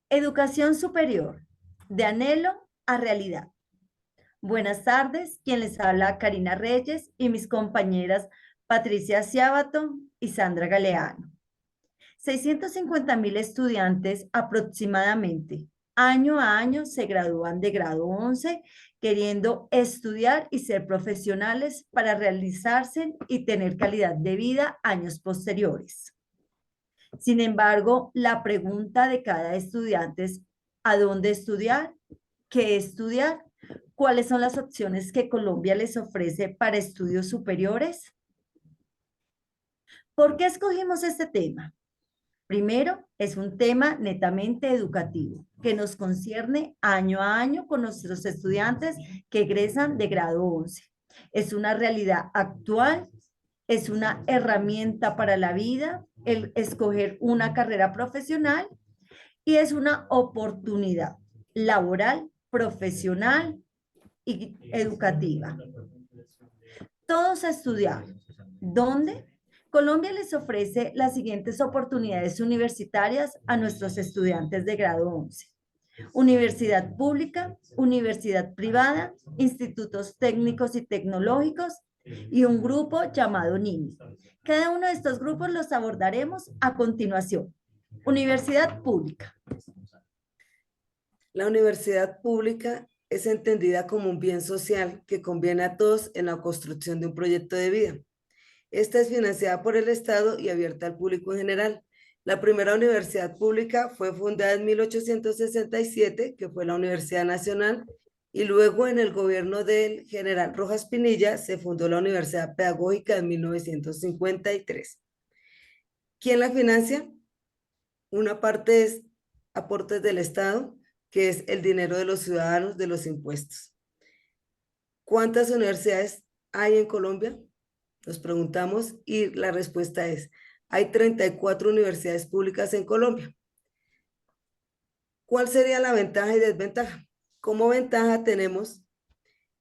Educación superior, de anhelo a realidad. Buenas tardes, quien les habla Karina Reyes y mis compañeras Patricia Ciabato y Sandra Galeano. 650.000 estudiantes aproximadamente, año a año, se gradúan de grado 11 queriendo estudiar y ser profesionales para realizarse y tener calidad de vida años posteriores. Sin embargo, la pregunta de cada estudiante es: ¿a dónde estudiar? ¿Qué estudiar? ¿Cuáles son las opciones que Colombia les ofrece para estudios superiores? ¿Por qué escogimos este tema? Primero, es un tema netamente educativo que nos concierne año a año con nuestros estudiantes que egresan de grado 11. Es una realidad actual, es una herramienta para la vida, el escoger una carrera profesional, y es una oportunidad laboral, profesional y educativa. Todos a estudiar. ¿Dónde? Colombia les ofrece las siguientes oportunidades universitarias a nuestros estudiantes de grado 11. Universidad pública, universidad privada, institutos técnicos y tecnológicos y un grupo llamado NIMI. Cada uno de estos grupos los abordaremos a continuación. Universidad pública. La universidad pública es entendida como un bien social que conviene a todos en la construcción de un proyecto de vida. Esta es financiada por el Estado y abierta al público en general. La primera universidad pública fue fundada en 1867, que fue la Universidad Nacional, y luego en el gobierno del general Rojas Pinilla se fundó la Universidad Pedagógica en 1953. ¿Quién la financia? Una parte es aportes del Estado, que es el dinero de los ciudadanos, de los impuestos. ¿Cuántas universidades hay en Colombia? Nos preguntamos y la respuesta es: hay 34 universidades públicas en Colombia. ¿Cuál sería la ventaja y desventaja? Como ventaja tenemos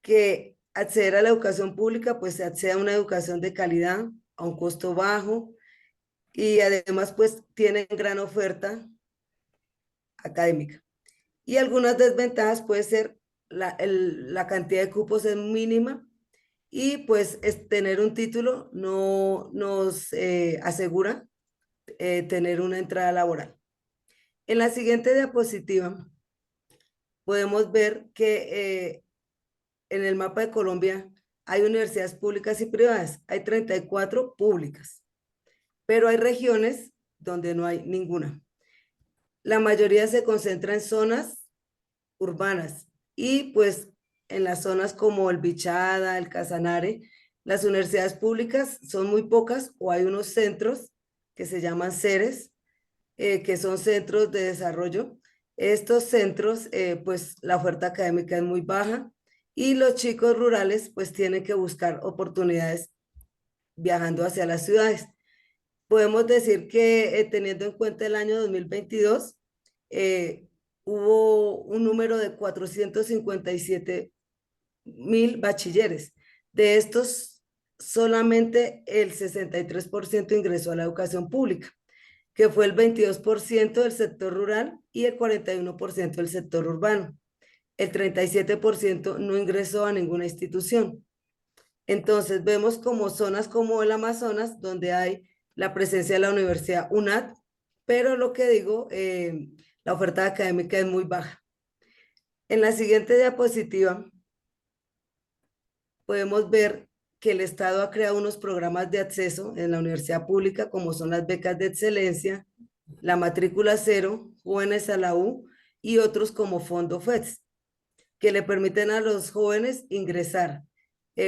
que acceder a la educación pública, pues se accede a una educación de calidad, a un costo bajo, y además pues tienen gran oferta académica. Y algunas desventajas puede ser la cantidad de cupos es mínima, y pues tener un título no nos asegura tener una entrada laboral. En la siguiente diapositiva podemos ver que en el mapa de Colombia hay universidades públicas y privadas. Hay 34 públicas, pero hay regiones donde no hay ninguna. La mayoría se concentra en zonas urbanas, y pues en las zonas como el Bichada, el Casanare, las universidades públicas son muy pocas, o hay unos centros que se llaman CERES, que son centros de desarrollo. Estos centros, pues la oferta académica es muy baja, y los chicos rurales pues tienen que buscar oportunidades viajando hacia las ciudades. Podemos decir que teniendo en cuenta el año 2022, eh, hubo un número de 457.000 bachilleres. De estos, solamente el 63% ingresó a la educación pública, que fue el 22% del sector rural y el 41% del sector urbano. El 37% no ingresó a ninguna institución. Entonces vemos como zonas como el Amazonas, donde hay la presencia de la Universidad UNAD, pero lo que digo, la oferta académica es muy baja. En la siguiente diapositiva podemos ver que el Estado ha creado unos programas de acceso en la universidad pública, como son las becas de excelencia, la matrícula cero, jóvenes a la U, y otros como Fondo FEDS, que le permiten a los jóvenes ingresar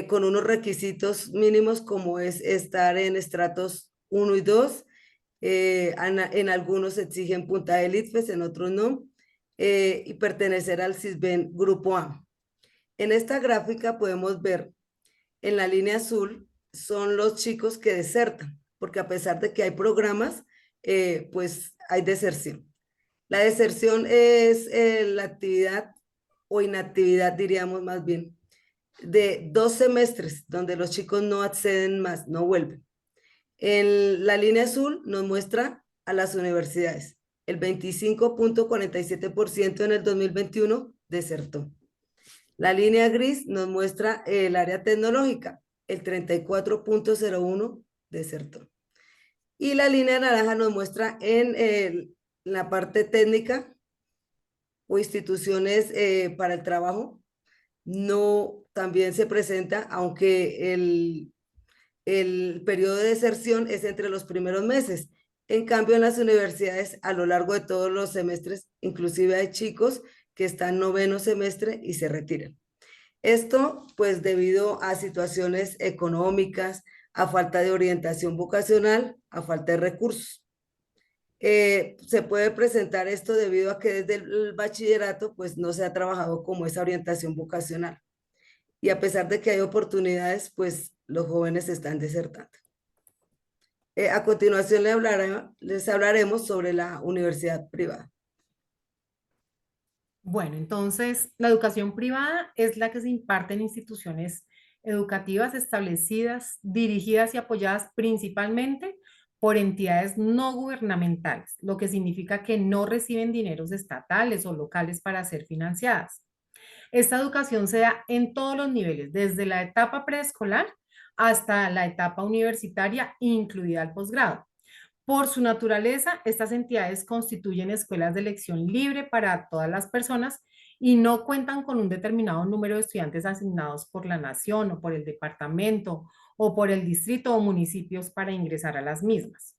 con unos requisitos mínimos, como es estar en estratos 1 y 2, en algunos exigen punta del ITFES, en otros no, y pertenecer al CISBEN Grupo A. En esta gráfica podemos ver en la línea azul son los chicos que desertan, porque a pesar de que hay programas, pues hay deserción. La deserción es la actividad o inactividad, diríamos más bien, de 2 semestres donde los chicos no acceden más, no vuelven. En la línea azul nos muestra a las universidades. El 25,47% en el 2021 desertó. La línea gris nos muestra el área tecnológica. El 34,01% desertó. Y la línea naranja nos muestra en la parte técnica o instituciones para el trabajo. No, también se presenta, aunque el periodo de deserción es entre los primeros meses. En cambio, en las universidades, a lo largo de todos los semestres, inclusive hay chicos que están noveno semestre y se retiran. Esto, pues, debido a situaciones económicas, a falta de orientación vocacional, a falta de recursos. Se puede presentar esto debido a que desde el bachillerato, pues, no se ha trabajado como esa orientación vocacional. Y a pesar de que hay oportunidades, pues, los jóvenes están desertando. A continuación les hablaremos sobre la universidad privada. Bueno, entonces la educación privada es la que se imparte en instituciones educativas establecidas, dirigidas y apoyadas principalmente por entidades no gubernamentales, lo que significa que no reciben dineros estatales o locales para ser financiadas. Esta educación se da en todos los niveles, desde la etapa preescolar hasta la etapa universitaria, incluida el posgrado. Por su naturaleza, estas entidades constituyen escuelas de elección libre para todas las personas y no cuentan con un determinado número de estudiantes asignados por la nación o por el departamento o por el distrito o municipios para ingresar a las mismas.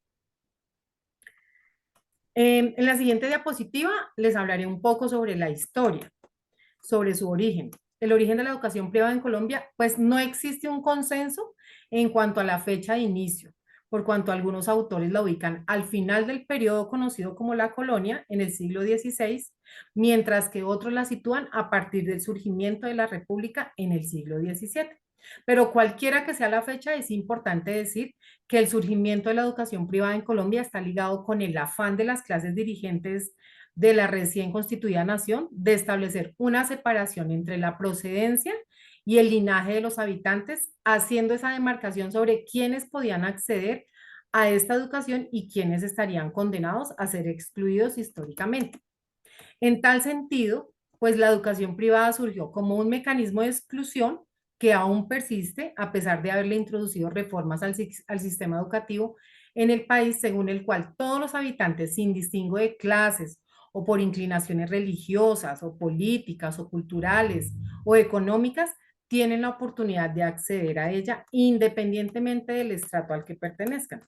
En la siguiente diapositiva les hablaré un poco sobre la historia, sobre su origen. El origen de la educación privada en Colombia, pues no existe un consenso en cuanto a la fecha de inicio, por cuanto algunos autores la ubican al final del periodo conocido como la colonia, en el siglo XVI, mientras que otros la sitúan a partir del surgimiento de la República en el siglo XVII. Pero cualquiera que sea la fecha, es importante decir que el surgimiento de la educación privada en Colombia está ligado con el afán de las clases dirigentes de la recién constituida nación de establecer una separación entre la procedencia y el linaje de los habitantes, haciendo esa demarcación sobre quiénes podían acceder a esta educación y quiénes estarían condenados a ser excluidos históricamente. En tal sentido, pues la educación privada surgió como un mecanismo de exclusión que aún persiste a pesar de haberle introducido reformas al sistema educativo en el país, según el cual todos los habitantes, sin distingo de clases o por inclinaciones religiosas o políticas o culturales o económicas, tienen la oportunidad de acceder a ella independientemente del estrato al que pertenezcan.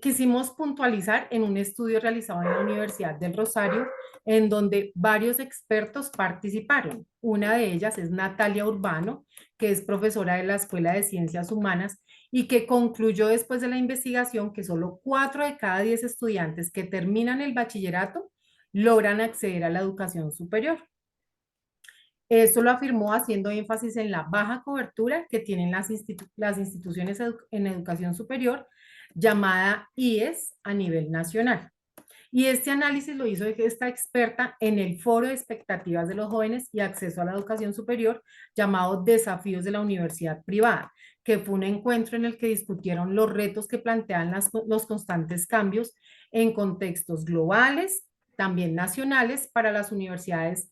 Quisimos puntualizar en un estudio realizado en la Universidad del Rosario, en donde varios expertos participaron. Una de ellas es Natalia Urbano, que es profesora de la Escuela de Ciencias Humanas y que concluyó después de la investigación que solo 4 de cada 10 estudiantes que terminan el bachillerato logran acceder a la educación superior. Esto lo afirmó haciendo énfasis en la baja cobertura que tienen las instituciones en educación superior, llamada IES a nivel nacional. Y este análisis lo hizo esta experta en el Foro de Expectativas de los Jóvenes y Acceso a la Educación Superior, llamado Desafíos de la Universidad Privada, que fue un encuentro en el que discutieron los retos que plantean los constantes cambios en contextos globales, también nacionales, para las universidades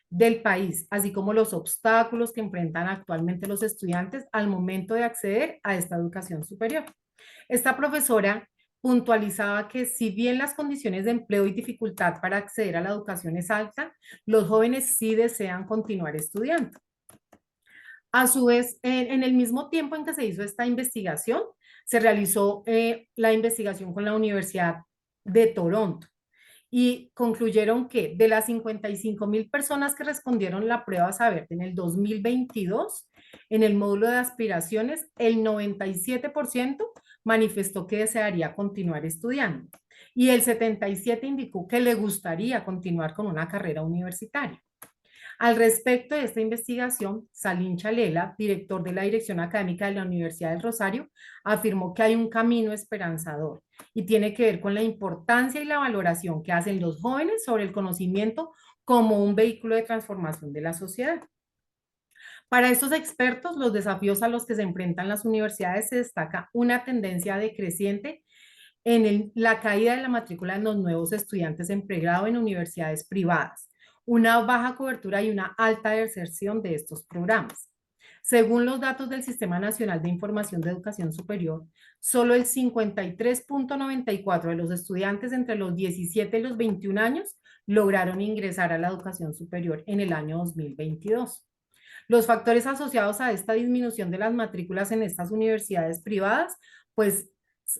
del país, así como los obstáculos que enfrentan actualmente los estudiantes al momento de acceder a esta educación superior. Esta profesora puntualizaba que si bien las condiciones de empleo y dificultad para acceder a la educación es alta, los jóvenes sí desean continuar estudiando. A su vez, en el mismo tiempo en que se hizo esta investigación, se realizó la investigación con la Universidad de Toronto y concluyeron que de las 55,000 personas que respondieron la prueba Saber en el 2022, en el módulo de aspiraciones, el 97% manifestó que desearía continuar estudiando y el 77% indicó que le gustaría continuar con una carrera universitaria. Al respecto de esta investigación, Salim Chalela, director de la Dirección Académica de la Universidad del Rosario, afirmó que hay un camino esperanzador y tiene que ver con la importancia y la valoración que hacen los jóvenes sobre el conocimiento como un vehículo de transformación de la sociedad. Para estos expertos, los desafíos a los que se enfrentan las universidades se destaca una tendencia decreciente en la caída de la matrícula de los nuevos estudiantes en pregrado en universidades privadas, una baja cobertura y una alta deserción de estos programas. Según los datos del Sistema Nacional de Información de Educación Superior, solo el 53.94% de los estudiantes entre los 17 y los 21 años lograron ingresar a la educación superior en el año 2022. Los factores asociados a esta disminución de las matrículas en estas universidades privadas, pues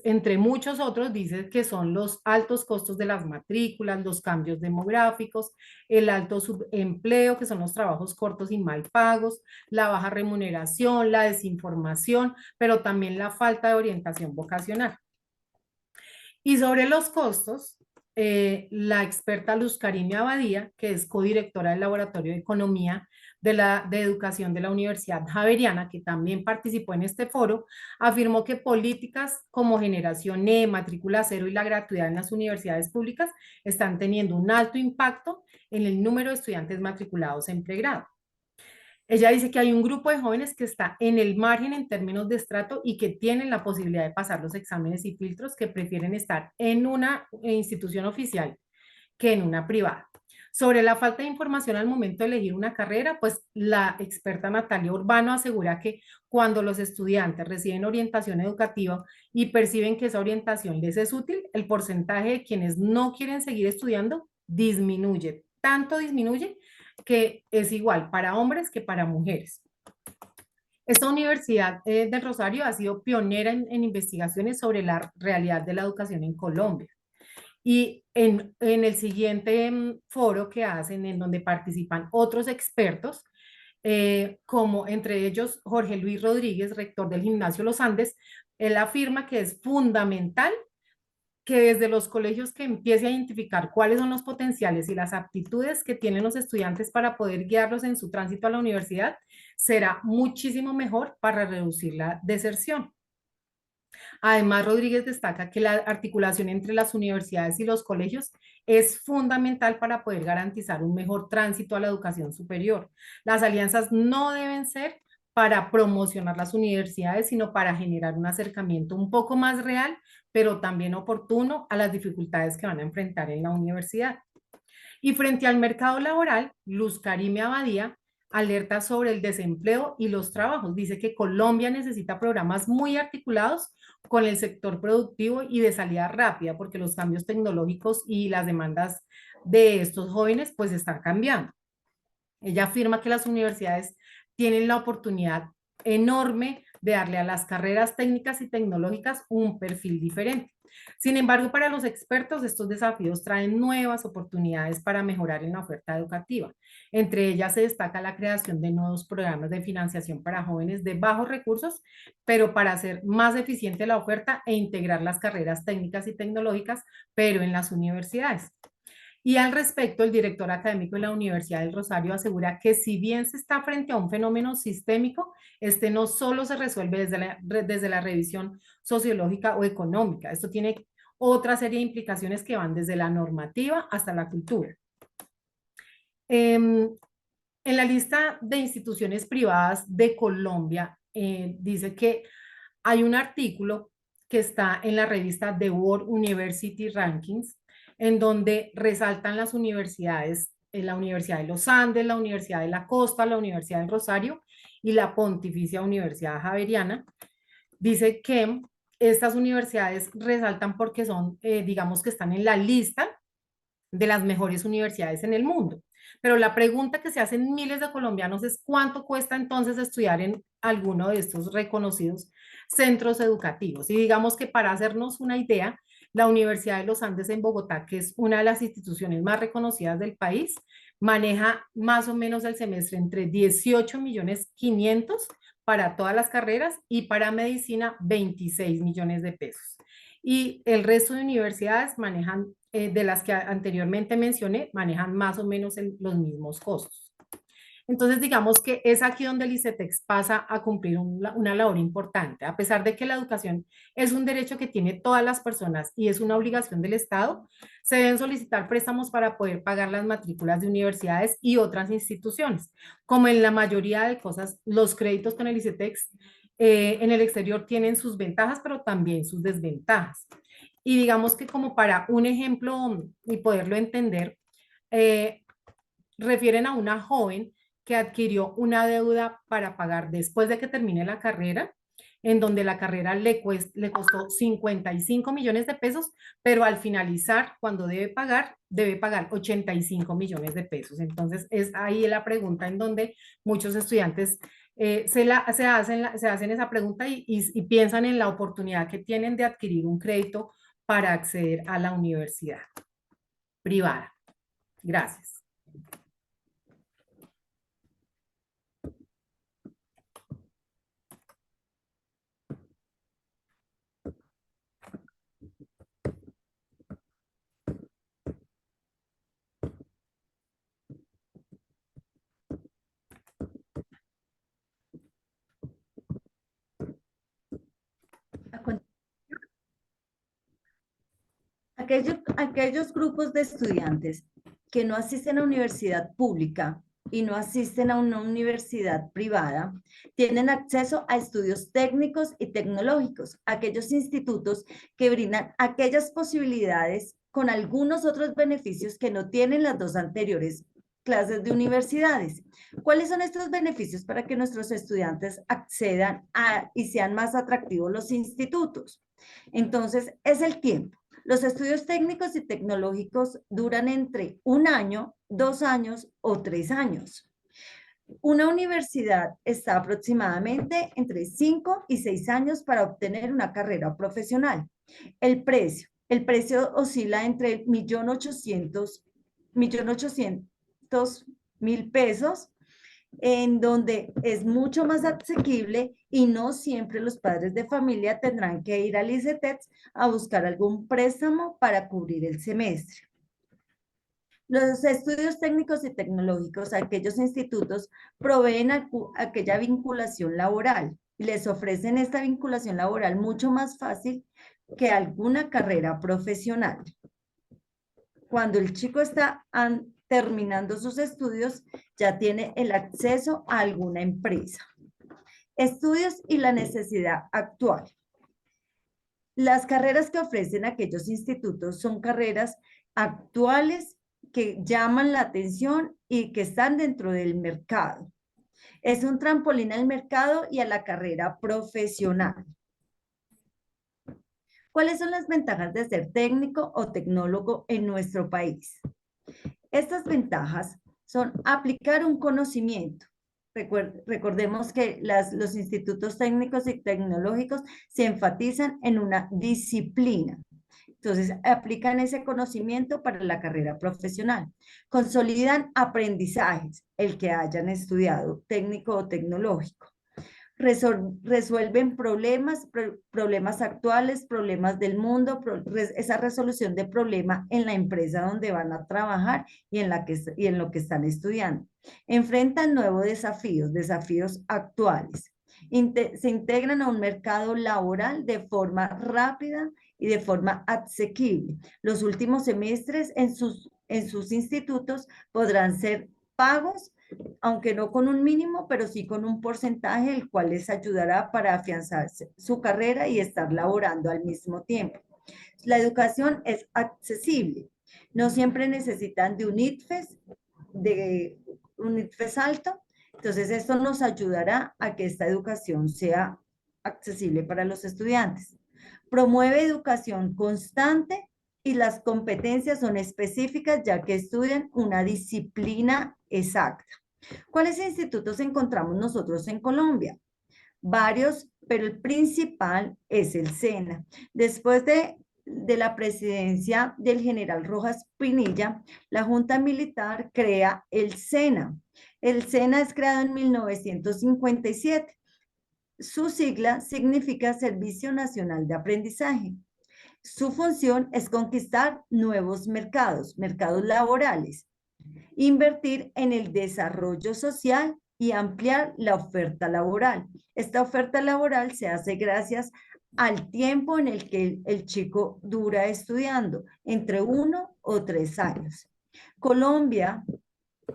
entre muchos otros, dice que son los altos costos de las matrículas, los cambios demográficos, el alto subempleo, que son los trabajos cortos y mal pagos, la baja remuneración, la desinformación, pero también la falta de orientación vocacional. Y sobre los costos, la experta Luz Karime Abadía, que es codirectora del Laboratorio de Economía de Educación de la Universidad Javeriana, que también participó en este foro, afirmó que políticas como Generación E, Matrícula Cero y la gratuidad en las universidades públicas están teniendo un alto impacto en el número de estudiantes matriculados en pregrado. Ella dice que hay un grupo de jóvenes que está en el margen en términos de estrato y que tienen la posibilidad de pasar los exámenes y filtros, que prefieren estar en una institución oficial que en una privada. Sobre la falta de información al momento de elegir una carrera, pues la experta Natalia Urbano asegura que cuando los estudiantes reciben orientación educativa y perciben que esa orientación les es útil, el porcentaje de quienes no quieren seguir estudiando disminuye, tanto disminuye que es igual para hombres que para mujeres. Esta Universidad del Rosario ha sido pionera en investigaciones sobre la realidad de la educación en Colombia. Y en el siguiente foro que hacen, en donde participan otros expertos, como entre ellos Jorge Luis Rodríguez, rector del Gimnasio Los Andes, él afirma que es fundamental que desde los colegios que empiece a identificar cuáles son los potenciales y las aptitudes que tienen los estudiantes para poder guiarlos en su tránsito a la universidad, será muchísimo mejor para reducir la deserción. Además, Rodríguez destaca que la articulación entre las universidades y los colegios es fundamental para poder garantizar un mejor tránsito a la educación superior. Las alianzas no deben ser para promocionar las universidades, sino para generar un acercamiento un poco más real, pero también oportuno a las dificultades que van a enfrentar en la universidad. Y frente al mercado laboral, Luz Karime Abadía alerta sobre el desempleo y los trabajos. Dice que Colombia necesita programas muy articulados con el sector productivo y de salida rápida, porque los cambios tecnológicos y las demandas de estos jóvenes pues están cambiando. Ella afirma que las universidades tienen la oportunidad enorme de darle a las carreras técnicas y tecnológicas un perfil diferente. Sin embargo, para los expertos, estos desafíos traen nuevas oportunidades para mejorar en la oferta educativa. Entre ellas se destaca la creación de nuevos programas de financiación para jóvenes de bajos recursos, pero para hacer más eficiente la oferta e integrar las carreras técnicas y tecnológicas, pero en las universidades. Y al respecto, el director académico de la Universidad del Rosario asegura que si bien se está frente a un fenómeno sistémico, este no solo se resuelve desde la revisión sociológica o económica, esto tiene otra serie de implicaciones que van desde la normativa hasta la cultura. En la lista de instituciones privadas de Colombia, dice que hay un artículo que está en la revista The World University Rankings, en donde resaltan las universidades, la Universidad de los Andes, la Universidad de la Costa, la Universidad del Rosario y la Pontificia Universidad Javeriana. Dice que estas universidades resaltan porque son, digamos que están en la lista de las mejores universidades en el mundo. Pero la pregunta que se hacen miles de colombianos es ¿cuánto cuesta entonces estudiar en alguno de estos reconocidos centros educativos? Y digamos que para hacernos una idea, la Universidad de los Andes en Bogotá, que es una de las instituciones más reconocidas del país, maneja más o menos el semestre entre 18.500.000 para todas las carreras y para medicina 26 millones de pesos. Y el resto de universidades manejan, de las que anteriormente mencioné, manejan más o menos los mismos costos. Entonces, digamos que es aquí donde el ICETEX pasa a cumplir una labor importante. A pesar de que la educación es un derecho que tiene todas las personas y es una obligación del Estado, se deben solicitar préstamos para poder pagar las matrículas de universidades y otras instituciones. Como en la mayoría de cosas, los créditos con el ICETEX en el exterior tienen sus ventajas, pero también sus desventajas. Y digamos que como para un ejemplo y poderlo entender, eh, refieren a una joven que adquirió una deuda para pagar después de que termine la carrera, en donde la carrera le costó 55 millones de pesos, pero al finalizar, cuando debe pagar 85 millones de pesos. Entonces, es ahí la pregunta en donde muchos estudiantes se hacen esa pregunta y piensan en la oportunidad que tienen de adquirir un crédito para acceder a la universidad privada. Gracias. A con- aquellos grupos de estudiantes que no asisten a universidad pública y no asisten a una universidad privada, tienen acceso a estudios técnicos y tecnológicos, aquellos institutos que brindan aquellas posibilidades con algunos otros beneficios que no tienen las dos anteriores clases de universidades. ¿Cuáles son estos beneficios para que nuestros estudiantes accedan a y sean más atractivos los institutos? Entonces, es el tiempo. Los estudios técnicos y tecnológicos duran entre 1 año, 2 años o 3 años. Una universidad está aproximadamente entre 5 y 6 años para obtener una carrera profesional. El precio oscila entre 1.800.000 pesos, en donde es mucho más asequible y no siempre los padres de familia tendrán que ir al ICETEX a buscar algún préstamo para cubrir el semestre. Los estudios técnicos y tecnológicos, aquellos institutos proveen aquella vinculación laboral y les ofrecen esta vinculación laboral mucho más fácil que alguna carrera profesional. Cuando el chico está terminando sus estudios, ya tiene el acceso a alguna empresa. Estudios y la necesidad actual. Las carreras que ofrecen aquellos institutos son carreras actuales que llaman la atención y que están dentro del mercado. Es un trampolín al mercado y a la carrera profesional. ¿Cuáles son las ventajas de ser técnico o tecnólogo en nuestro país? Estas ventajas son aplicar un conocimiento. Recordemos que los institutos técnicos y tecnológicos se enfatizan en una disciplina. Entonces, aplican ese conocimiento para la carrera profesional. Consolidan aprendizajes, el que hayan estudiado técnico o tecnológico. Resuelven problemas actuales, problemas del mundo, esa resolución de problema en la empresa donde van a trabajar y en lo que están estudiando. Enfrentan nuevos desafíos actuales. Se integran a un mercado laboral de forma rápida y de forma asequible. Los últimos semestres en sus institutos podrán ser pagos, aunque no con un mínimo, pero sí con un porcentaje, el cual les ayudará para afianzar su carrera y estar laborando al mismo tiempo. La educación es accesible. No siempre necesitan de un ITFES alto. Entonces, esto nos ayudará a que esta educación sea accesible para los estudiantes. Promueve educación constante y las competencias son específicas ya que estudian una disciplina exacta. ¿Cuáles institutos encontramos nosotros en Colombia? Varios, pero el principal es el SENA. Después de la presidencia del general Rojas Pinilla, la Junta Militar crea el SENA. El SENA es creado en 1957. Su sigla significa Servicio Nacional de Aprendizaje. Su función es conquistar nuevos mercados laborales. Invertir en el desarrollo social y ampliar la oferta laboral. Esta oferta laboral se hace gracias al tiempo en el que el chico dura estudiando, entre 1 o 3 años. Colombia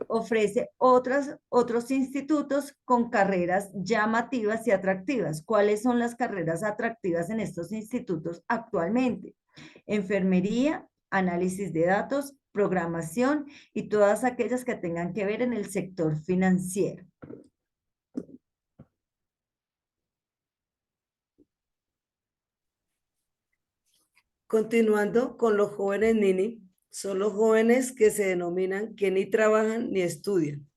ofrece otros institutos con carreras llamativas y atractivas. ¿Cuáles son las carreras atractivas en estos institutos actualmente? Enfermería, análisis de datos, programación y todas aquellas que tengan que ver en el sector financiero. Continuando con los jóvenes Nini, son los jóvenes que se denominan que ni trabajan ni estudian.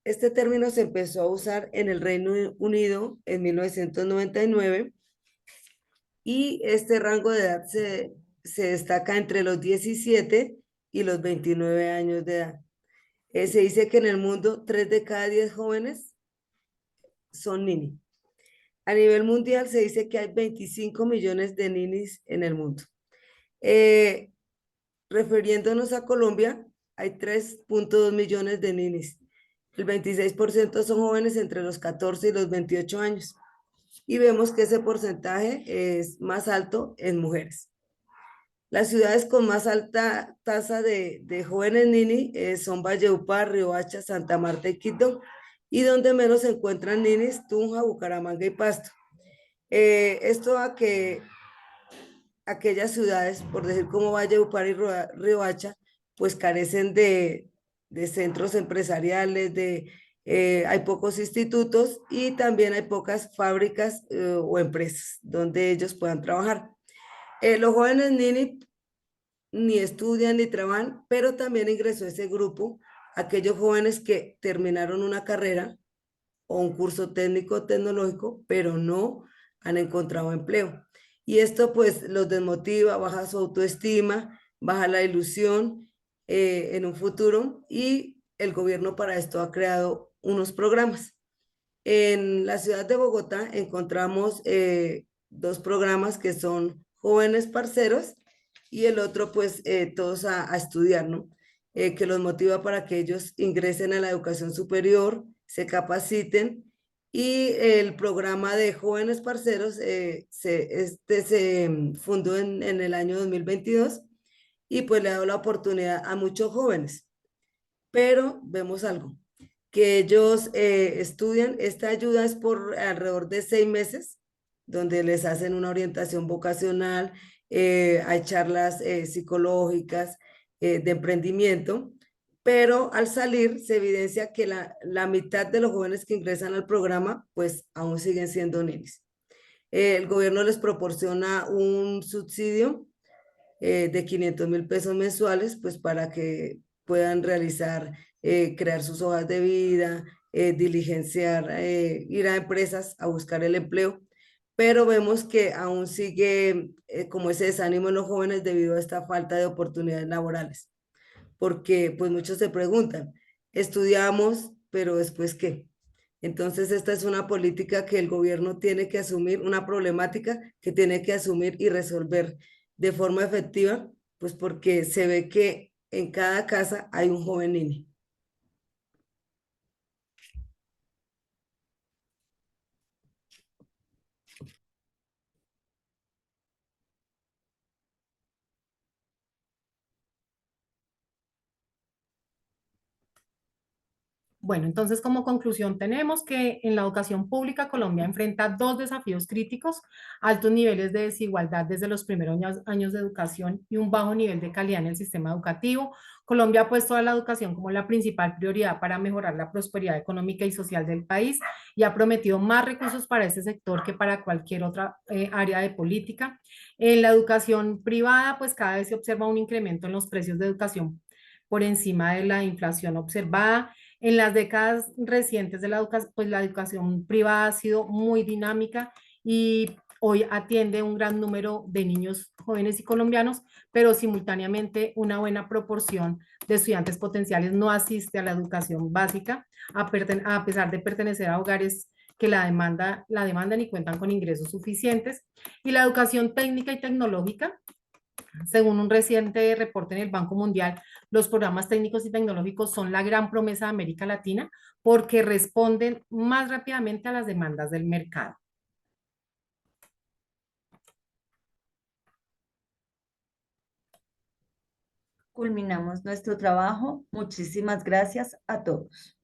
Este término se empezó a usar en el Reino Unido en 1999 y este rango de edad se destaca entre los 17 y los 29 años de edad. Se dice que en el mundo 3 de cada 10 jóvenes son Nini. A nivel mundial se dice que hay 25 millones de ninis en el mundo. Refiriéndonos a Colombia, hay 3.2 millones de ninis. El 26% son jóvenes entre los 14 y los 28 años. Y vemos que ese porcentaje es más alto en mujeres. Las ciudades con más alta tasa de jóvenes nini son Valledupar, Riohacha, Santa Marta y Quito, y donde menos se encuentran ninis, Tunja, Bucaramanga y Pasto. Esto a que aquellas ciudades, por decir como Valledupar y Riohacha, pues carecen de centros empresariales, hay pocos institutos y también hay pocas fábricas o empresas donde ellos puedan trabajar. Los jóvenes ni estudian ni trabajan, pero también ingresó ese grupo aquellos jóvenes que terminaron una carrera o un curso técnico tecnológico, pero no han encontrado empleo. Y esto pues los desmotiva, baja su autoestima, baja la ilusión en un futuro, y el gobierno para esto ha creado unos programas. En la ciudad de Bogotá encontramos 2 programas que son Jóvenes Parceros y el otro pues todos a estudiar, ¿no? Que los motiva para que ellos ingresen a la educación superior, se capaciten, y el programa de Jóvenes Parceros se fundó en el año 2022 y pues le ha dado la oportunidad a muchos jóvenes. Pero vemos algo, que ellos estudian, esta ayuda es por alrededor de 6 meses, donde les hacen una orientación vocacional, hay charlas psicológicas de emprendimiento, pero al salir se evidencia que la mitad de los jóvenes que ingresan al programa pues aún siguen siendo ninis. El gobierno les proporciona un subsidio de 500.000 pesos mensuales, pues para que puedan realizar, crear sus hojas de vida, diligenciar, ir a empresas a buscar el empleo, pero vemos que aún sigue como ese desánimo en los jóvenes debido a esta falta de oportunidades laborales, porque pues muchos se preguntan, estudiamos, pero después ¿qué? Entonces, esta es una política que el gobierno tiene que asumir, una problemática que tiene que asumir y resolver de forma efectiva, pues porque se ve que en cada casa hay un joven niño. Bueno, entonces como conclusión tenemos que en la educación pública Colombia enfrenta 2 desafíos críticos: altos niveles de desigualdad desde los primeros años de educación y un bajo nivel de calidad en el sistema educativo. Colombia ha puesto a la educación como la principal prioridad para mejorar la prosperidad económica y social del país y ha prometido más recursos para este sector que para cualquier otra área de política. En la educación privada, pues cada vez se observa un incremento en los precios de educación por encima de la inflación observada. En las décadas recientes de la educación, pues la educación privada ha sido muy dinámica y hoy atiende un gran número de niños jóvenes y colombianos, pero simultáneamente una buena proporción de estudiantes potenciales no asiste a la educación básica, a pesar de pertenecer a hogares que la demandan y cuentan con ingresos suficientes. Y la educación técnica y tecnológica Según un reciente reporte en el Banco Mundial, los programas técnicos y tecnológicos son la gran promesa de América Latina porque responden más rápidamente a las demandas del mercado. Culminamos nuestro trabajo. Muchísimas gracias a todos.